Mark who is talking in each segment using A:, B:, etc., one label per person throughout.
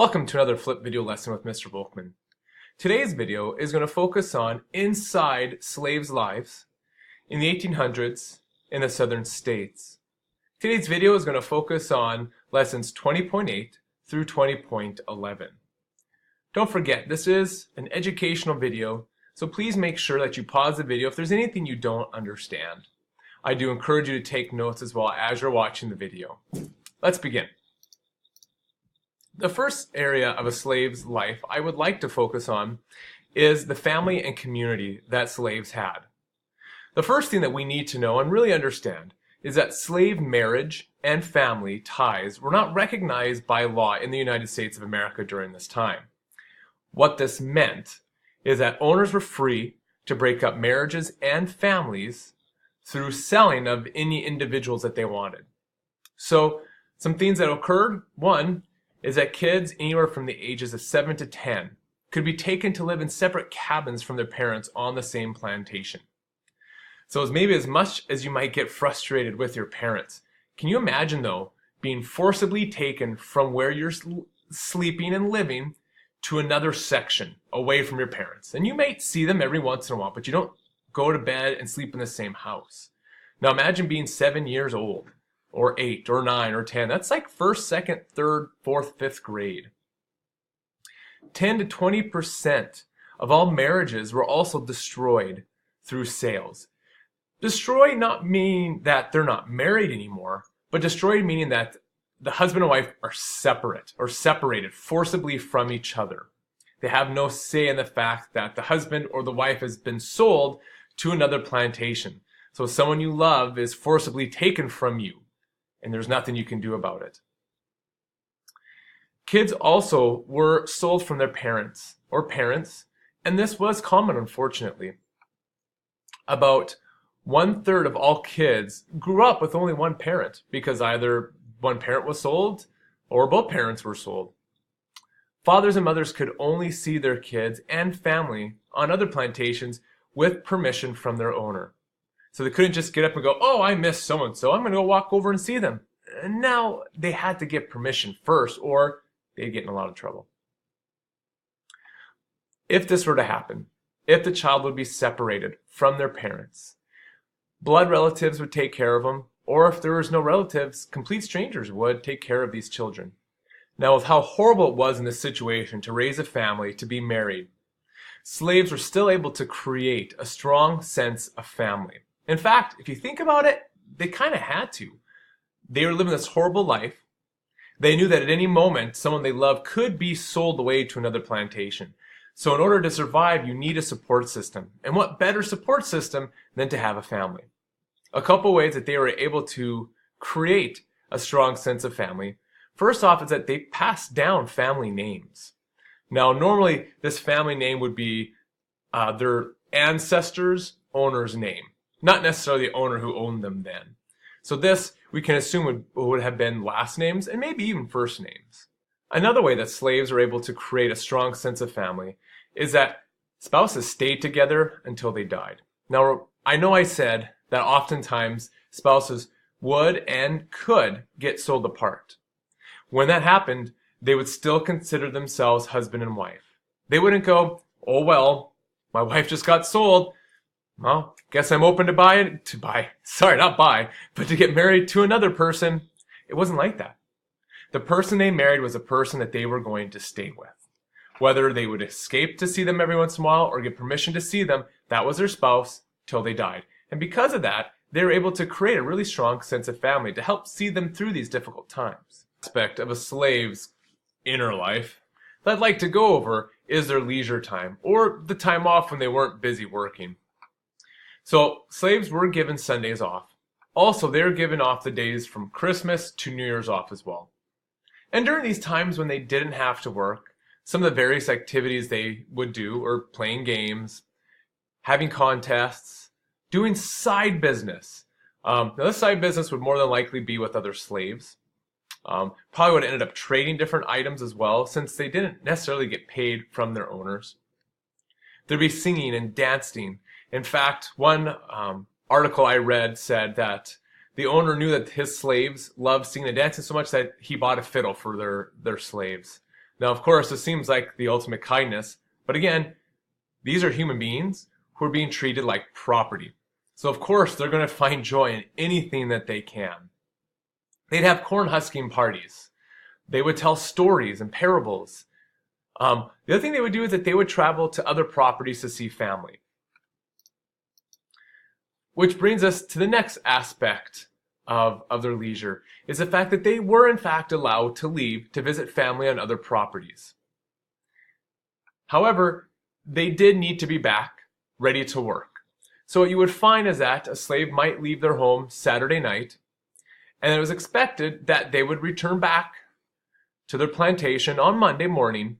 A: Welcome to another flip video lesson with Mr. Volkman. Today's video is going to focus on inside slaves' lives in the 1800s in the southern states. Today's video is going to focus on lessons 20.8 through 20.11. Don't forget, this is an educational video, so please make sure that you pause the video if there's anything you don't understand. I do encourage you to take notes as well as you're watching the video. Let's begin. The first area of a slave's life I would like to focus on is the family and community that slaves had. The first thing that we need to know and really understand is that slave marriage and family ties were not recognized by law in the United States of America during this time. What this meant is that owners were free to break up marriages and families through selling of any individuals that they wanted. So some things that occurred, one, is that kids anywhere from the ages of 7 to 10 could be taken to live in separate cabins from their parents on the same plantation. So as much as you might get frustrated with your parents, can you imagine though being forcibly taken from where you're sleeping and living to another section away from your parents? And you might see them every once in a while, but you don't go to bed and sleep in the same house. Now imagine being 7 years old, or 8, or 9, or 10. That's like first, second, third, fourth, fifth grade. 10 to 20% of all marriages were also destroyed through sales. Destroyed not meaning that they're not married anymore, but destroyed meaning that the husband and wife are separate or separated forcibly from each other. They have no say in the fact that the husband or the wife has been sold to another plantation. So someone you love is forcibly taken from you, and there's nothing you can do about it. Kids also were sold from their parents, and this was common, unfortunately. About 1/3 of all kids grew up with only one parent because either one parent was sold or both parents were sold. Fathers and mothers could only see their kids and family on other plantations with permission from their owner. So they couldn't just get up and go, oh, I miss so-and-so, I'm going to go walk over and see them. And now they had to get permission first or they'd get in a lot of trouble. If this were to happen, if the child would be separated from their parents, blood relatives would take care of them, or if there was no relatives, complete strangers would take care of these children. Now, with how horrible it was in this situation to raise a family, to be married, slaves were still able to create a strong sense of family. In fact, if you think about it, they kind of had to. They were living this horrible life. They knew that at any moment, someone they loved could be sold away to another plantation. So in order to survive, you need a support system. And what better support system than to have a family? A couple ways that they were able to create a strong sense of family. First off is that they passed down family names. Now, normally, this family name would be their ancestors' owner's name. Not necessarily the owner who owned them then. So this, we can assume, would have been last names and maybe even first names. Another way that slaves were able to create a strong sense of family is that spouses stayed together until they died. Now, I know I said that oftentimes spouses would and could get sold apart. When that happened, they would still consider themselves husband and wife. They wouldn't go, oh well, my wife just got sold. Well, guess I'm open to get married to another person. It wasn't like that. The person they married was a person that they were going to stay with. Whether they would escape to see them every once in a while or get permission to see them, that was their spouse till they died. And because of that, they were able to create a really strong sense of family to help see them through these difficult times. Aspect of a slave's inner life that I'd like to go over is their leisure time, or the time off when they weren't busy working. So slaves were given Sundays off. Also, they were given off the days from Christmas to New Year's off as well. And during these times when they didn't have to work, some of the various activities they would do are playing games, having contests, doing side business. Now this side business would more than likely be with other slaves. Probably would have ended up trading different items as well, since they didn't necessarily get paid from their owners. There'd be singing and dancing. In fact, one article I read said that the owner knew that his slaves loved singing and dancing so much that he bought a fiddle for their slaves. Now, of course, this seems like the ultimate kindness, but again, these are human beings who are being treated like property. So of course, they're going to find joy in anything that they can. They'd have corn husking parties. They would tell stories and parables. The other thing they would do is that they would travel to other properties to see family. Which brings us to the next aspect of their leisure, is the fact that they were in fact allowed to leave to visit family on other properties. However, they did need to be back, ready to work. So what you would find is that a slave might leave their home Saturday night, and it was expected that they would return back to their plantation on Monday morning,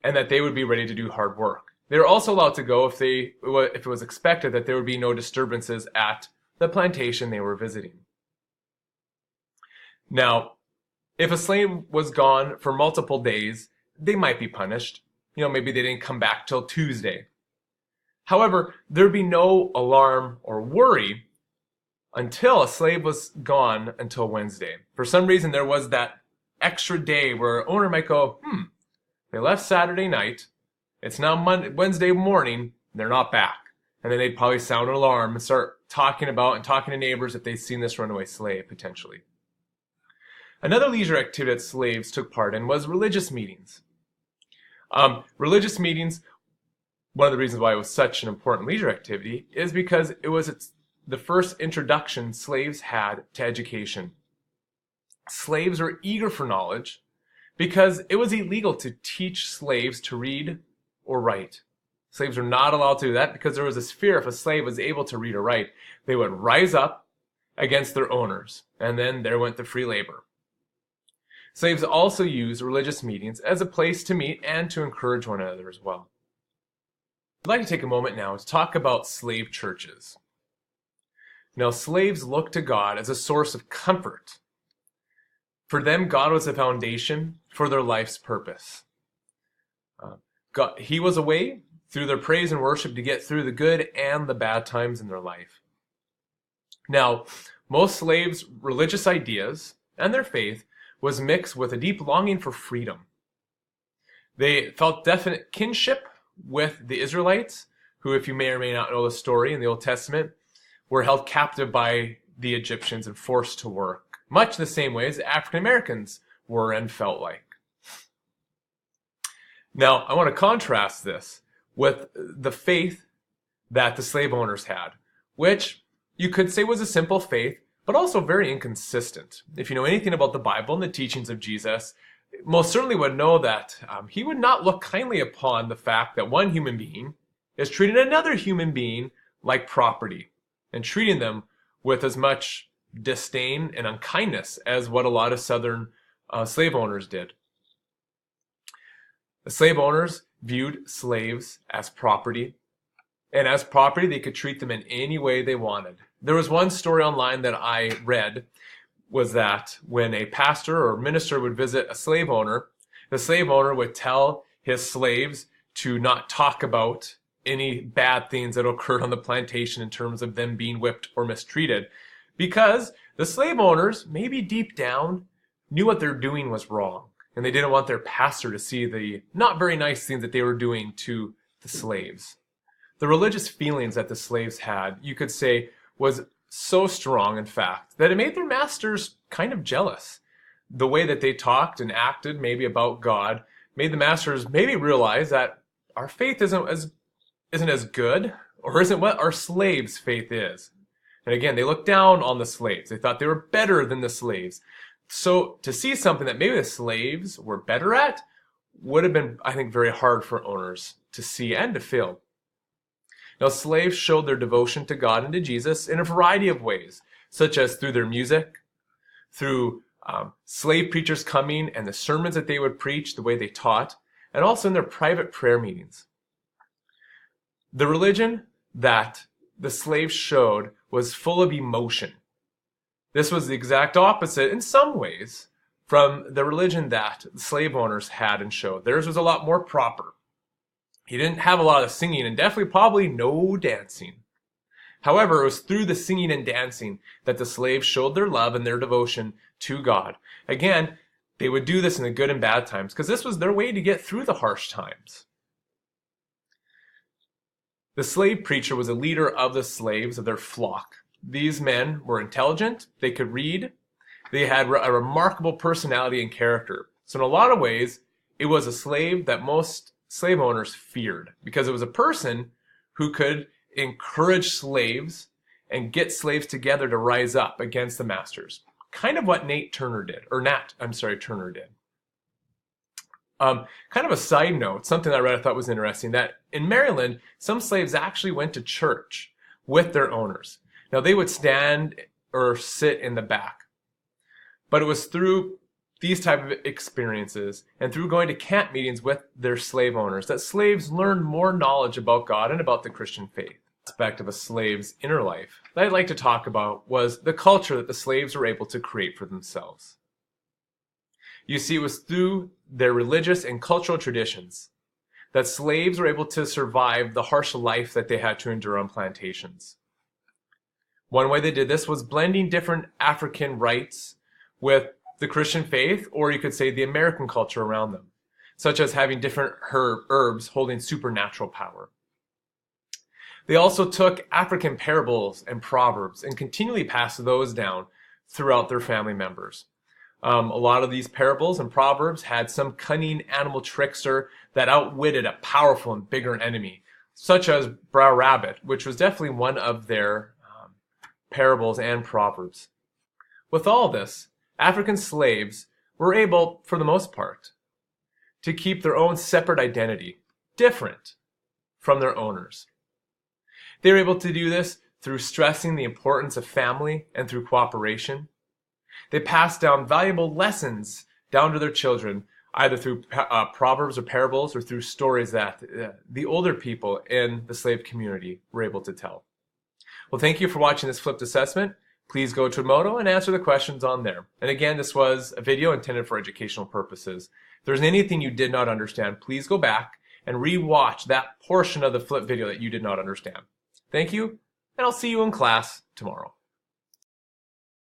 A: and that they would be ready to do hard work. They were also allowed to go if it was expected that there would be no disturbances at the plantation they were visiting. Now, if a slave was gone for multiple days, they might be punished. Maybe they didn't come back till Tuesday. However, there'd be no alarm or worry until a slave was gone until Wednesday. For some reason, there was that extra day where an owner might go, they left Saturday night, it's now Wednesday morning, they're not back. And then they'd probably sound an alarm and start talking to neighbors if they'd seen this runaway slave, potentially. Another leisure activity that slaves took part in was religious meetings. Religious meetings, one of the reasons why it was such an important leisure activity is because it was the first introduction slaves had to education. Slaves were eager for knowledge because it was illegal to teach slaves to read or write. Slaves were not allowed to do that because there was this fear if a slave was able to read or write, they would rise up against their owners, and then there went the free labor. Slaves also used religious meetings as a place to meet and to encourage one another as well. I'd like to take a moment now to talk about slave churches. Now, slaves looked to God as a source of comfort. For them, God was the foundation for their life's purpose. He was a way through their praise and worship to get through the good and the bad times in their life. Now, most slaves' religious ideas and their faith was mixed with a deep longing for freedom. They felt definite kinship with the Israelites, who, if you may or may not know the story in the Old Testament, were held captive by the Egyptians and forced to work, much the same way as African Americans were and felt like. Now, I want to contrast this with the faith that the slave owners had, which you could say was a simple faith, but also very inconsistent. If you know anything about the Bible and the teachings of Jesus, most certainly would know that he would not look kindly upon the fact that one human being is treating another human being like property and treating them with as much disdain and unkindness as what a lot of Southern slave owners did. The slave owners viewed slaves as property, and as property they could treat them in any way they wanted. There was one story online that I read, was that when a pastor or minister would visit a slave owner, the slave owner would tell his slaves to not talk about any bad things that occurred on the plantation in terms of them being whipped or mistreated, because the slave owners, maybe deep down, knew what they're doing was wrong, and they didn't want their pastor to see the not very nice things that they were doing to the slaves. The religious feelings that the slaves had, you could say, was so strong, in fact, that it made their masters kind of jealous. The way that they talked and acted maybe about God made the masters maybe realize that our faith isn't as good, or isn't what our slaves' faith is. And again, they looked down on the slaves. They thought they were better than the slaves. So to see something that maybe the slaves were better at would have been, I think, very hard for owners to see and to feel. Now, slaves showed their devotion to God and to Jesus in a variety of ways, such as through their music, through slave preachers coming and the sermons that they would preach, the way they taught, and also in their private prayer meetings. The religion that the slaves showed was full of emotion. This was the exact opposite, in some ways, from the religion that the slave owners had and showed. Theirs was a lot more proper. He didn't have a lot of singing and definitely probably no dancing. However, it was through the singing and dancing that the slaves showed their love and their devotion to God. Again, They would do this in the good and bad times because this was their way to get through the harsh times. The slave preacher was a leader of the slaves of their flock. These men were intelligent, they could read, they had a remarkable personality and character. So in a lot of ways, it was a slave that most slave owners feared because it was a person who could encourage slaves and get slaves together to rise up against the masters. Kind of what Nat Turner did. Kind of a side note, something I read I thought was interesting, that in Maryland, some slaves actually went to church with their owners. Now they would stand or sit in the back, but it was through these type of experiences and through going to camp meetings with their slave owners that slaves learned more knowledge about God and about the Christian faith. Aspect of a slave's inner life that I'd like to talk about was the culture that the slaves were able to create for themselves. You see, it was through their religious and cultural traditions that slaves were able to survive the harsh life that they had to endure on plantations. One way they did this was blending different African rites with the Christian faith, or you could say the American culture around them, such as having different herbs holding supernatural power. They also took African parables and proverbs and continually passed those down throughout their family members. A lot of these parables and proverbs had some cunning animal trickster that outwitted a powerful and bigger enemy, such as Brer Rabbit, which was definitely one of their parables and proverbs. With all this, African slaves were able, for the most part, to keep their own separate identity, different from their owners. They were able to do this through stressing the importance of family and through cooperation. They passed down valuable lessons down to their children, either through proverbs or parables or through stories that the older people in the slave community were able to tell. Well, thank you for watching this flipped assessment. Please go to Edmodo and answer the questions on there. And again, this was a video intended for educational purposes. If there's anything you did not understand, please go back and re-watch that portion of the flip video that you did not understand. Thank you, and I'll see you in class tomorrow.